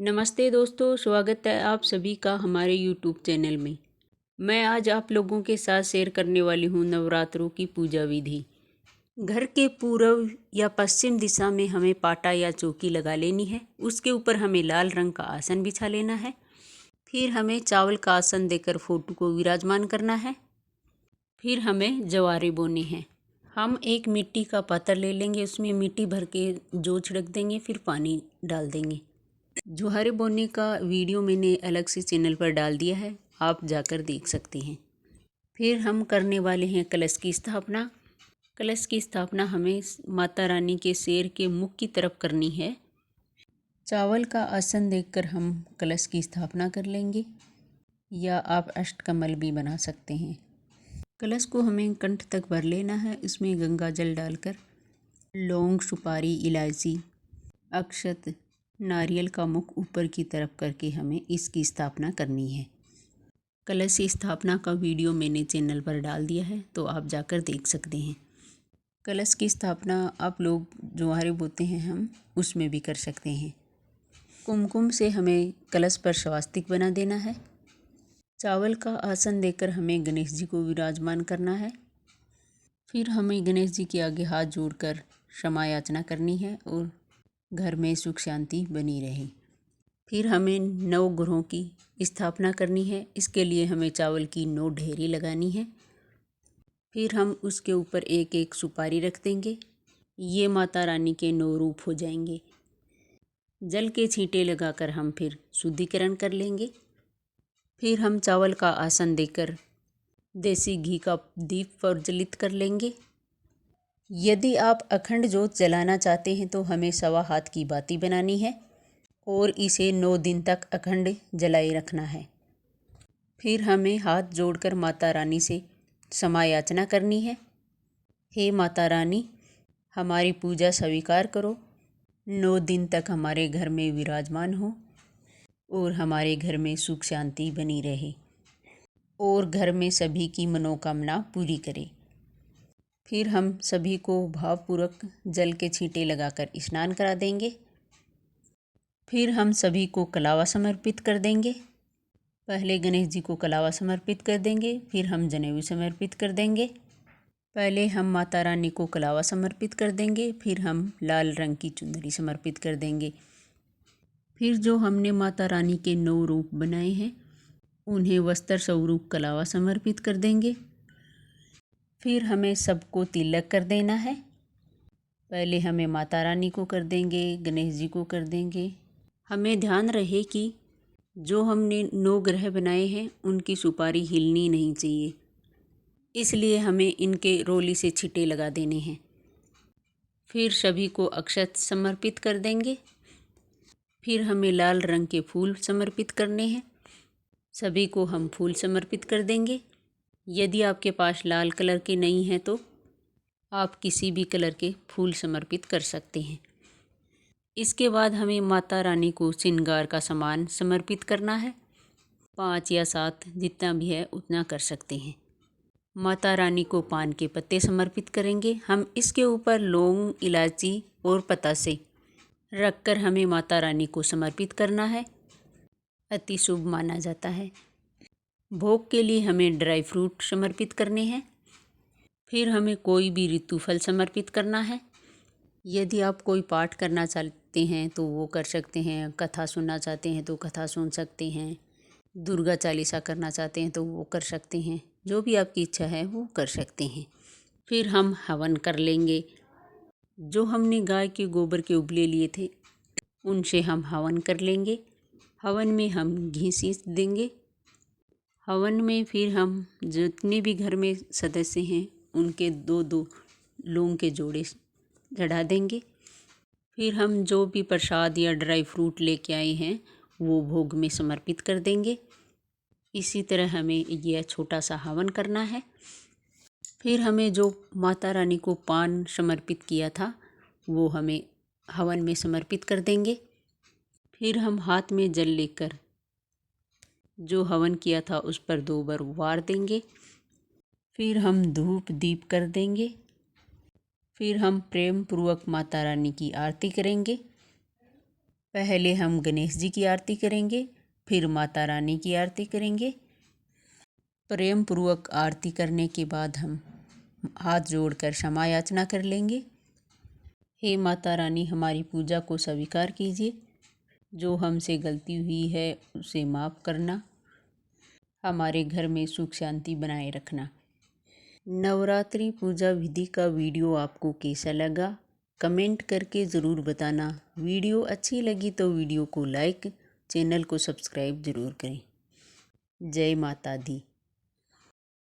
नमस्ते दोस्तों, स्वागत है आप सभी का हमारे YouTube चैनल में। मैं आज आप लोगों के साथ शेयर करने वाली हूँ नवरात्रों की पूजा विधि। घर के पूर्व या पश्चिम दिशा में हमें पाटा या चौकी लगा लेनी है। उसके ऊपर हमें लाल रंग का आसन बिछा लेना है। फिर हमें चावल का आसन देकर फोटो को विराजमान करना है। फिर हमें जवारे बोने हैं। हम एक मिट्टी का पात्र ले लेंगे, उसमें मिट्टी भर के जौ छिड़क देंगे, फिर पानी डाल देंगे। जवारे बोने का वीडियो मैंने अलग से चैनल पर डाल दिया है, आप जाकर देख सकते हैं। फिर हम करने वाले हैं कलश की स्थापना। कलश की स्थापना हमें माता रानी के शेर के मुख की तरफ करनी है। चावल का आसन देखकर हम कलश की स्थापना कर लेंगे, या आप अष्टकमल भी बना सकते हैं। कलश को हमें कंठ तक भर लेना है। इसमें गंगा जल डालकर लौंग, सुपारी, इलायची, अक्षत, नारियल का मुख ऊपर की तरफ करके हमें इसकी स्थापना करनी है। कलश की स्थापना का वीडियो मैंने चैनल पर डाल दिया है, तो आप जाकर देख सकते हैं। कलश की स्थापना आप लोग जवारे बोते हैं हम उसमें भी कर सकते हैं। कुमकुम से हमें कलश पर स्वास्तिक बना देना है। चावल का आसन देकर हमें गणेश जी को विराजमान करना है। फिर हमें गणेश जी के आगे हाथ जोड़कर क्षमा याचना करनी है और घर में सुख शांति बनी रहे। फिर हमें 9 ग्रहों की स्थापना करनी है। इसके लिए हमें चावल की 9 ढेरी लगानी है। फिर हम उसके ऊपर एक एक सुपारी रख देंगे। ये माता रानी के 9 रूप हो जाएंगे। जल के छींटे लगाकर हम फिर शुद्धिकरण कर लेंगे। फिर हम चावल का आसन देकर देसी घी का दीप प्रज्वलित कर लेंगे। यदि आप अखंड जोत जलाना चाहते हैं तो हमें 1.25 हाथ की बाती बनानी है और इसे 9 दिन तक अखंड जलाए रखना है। फिर हमें हाथ जोड़कर माता रानी से क्षमा याचना करनी है। हे माता रानी, हमारी पूजा स्वीकार करो, 9 दिन तक हमारे घर में विराजमान हो और हमारे घर में सुख शांति बनी रहे और घर में सभी की मनोकामना पूरी करे। फिर हम सभी को भावपूर्वक जल के छींटे लगाकर स्नान करा देंगे। फिर हम सभी को कलावा समर्पित कर देंगे। पहले गणेश जी को कलावा समर्पित कर देंगे, फिर हम जनेऊ समर्पित कर देंगे। पहले हम माता रानी को कलावा समर्पित कर देंगे, फिर हम लाल रंग की चुंदरी समर्पित कर देंगे। फिर जो हमने माता रानी के 9 रूप बनाए हैं उन्हें वस्त्र स्वरूप कलावा समर्पित कर देंगे। फिर हमें सबको तिलक कर देना है। पहले हमें माता रानी को कर देंगे, गणेश जी को कर देंगे। हमें ध्यान रहे कि जो हमने 9 ग्रह बनाए हैं उनकी सुपारी हिलनी नहीं चाहिए, इसलिए हमें इनके रोली से छिटे लगा देने हैं। फिर सभी को अक्षत समर्पित कर देंगे। फिर हमें लाल रंग के फूल समर्पित करने हैं। सभी को हम फूल समर्पित कर देंगे। यदि आपके पास लाल कलर के नहीं हैं तो आप किसी भी कलर के फूल समर्पित कर सकते हैं। इसके बाद हमें माता रानी को श्रृंगार का सामान समर्पित करना है। 5 या 7 जितना भी है उतना कर सकते हैं। माता रानी को पान के पत्ते समर्पित करेंगे। हम इसके ऊपर लौंग, इलायची और पतासे रखकर हमें माता रानी को समर्पित करना है। अति शुभ माना जाता है। भोग के लिए हमें ड्राई फ्रूट समर्पित करने हैं। फिर हमें कोई भी ऋतु फल समर्पित करना है। यदि आप कोई पाठ करना चाहते हैं तो वो कर सकते हैं, कथा सुनना चाहते हैं तो कथा सुन सकते हैं, दुर्गा चालीसा करना चाहते हैं तो वो कर सकते हैं। जो भी आपकी इच्छा है वो कर सकते हैं। फिर हम हवन कर लेंगे। जो हमने गाय के गोबर के उबले लिए थे उनसे हम हवन कर लेंगे। हवन में हम घी सींच देंगे। हवन में फिर हम जितने भी घर में सदस्य हैं उनके 2-2 लौंग के जोड़े चढ़ा देंगे। फिर हम जो भी प्रसाद या ड्राई फ्रूट लेके आए हैं वो भोग में समर्पित कर देंगे। इसी तरह हमें यह छोटा सा हवन करना है। फिर हमें जो माता रानी को पान समर्पित किया था वो हमें हवन में समर्पित कर देंगे। फिर हम हाथ में जल लेकर जो हवन किया था उस पर 2 बार वार देंगे। फिर हम धूप दीप कर देंगे। फिर हम प्रेम पूर्वक माता रानी की आरती करेंगे। पहले हम गणेश जी की आरती करेंगे, फिर माता रानी की आरती करेंगे। प्रेम पूर्वक आरती करने के बाद हम हाथ जोड़कर क्षमा याचना कर लेंगे। हे माता रानी, हमारी पूजा को स्वीकार कीजिए। जो हमसे गलती हुई है उसे माफ़ करना। हमारे घर में सुख शांति बनाए रखना। नवरात्रि पूजा विधि का वीडियो आपको कैसा लगा, कमेंट करके ज़रूर बताना। वीडियो अच्छी लगी तो वीडियो को लाइक, चैनल को सब्सक्राइब ज़रूर करें। जय माता दी।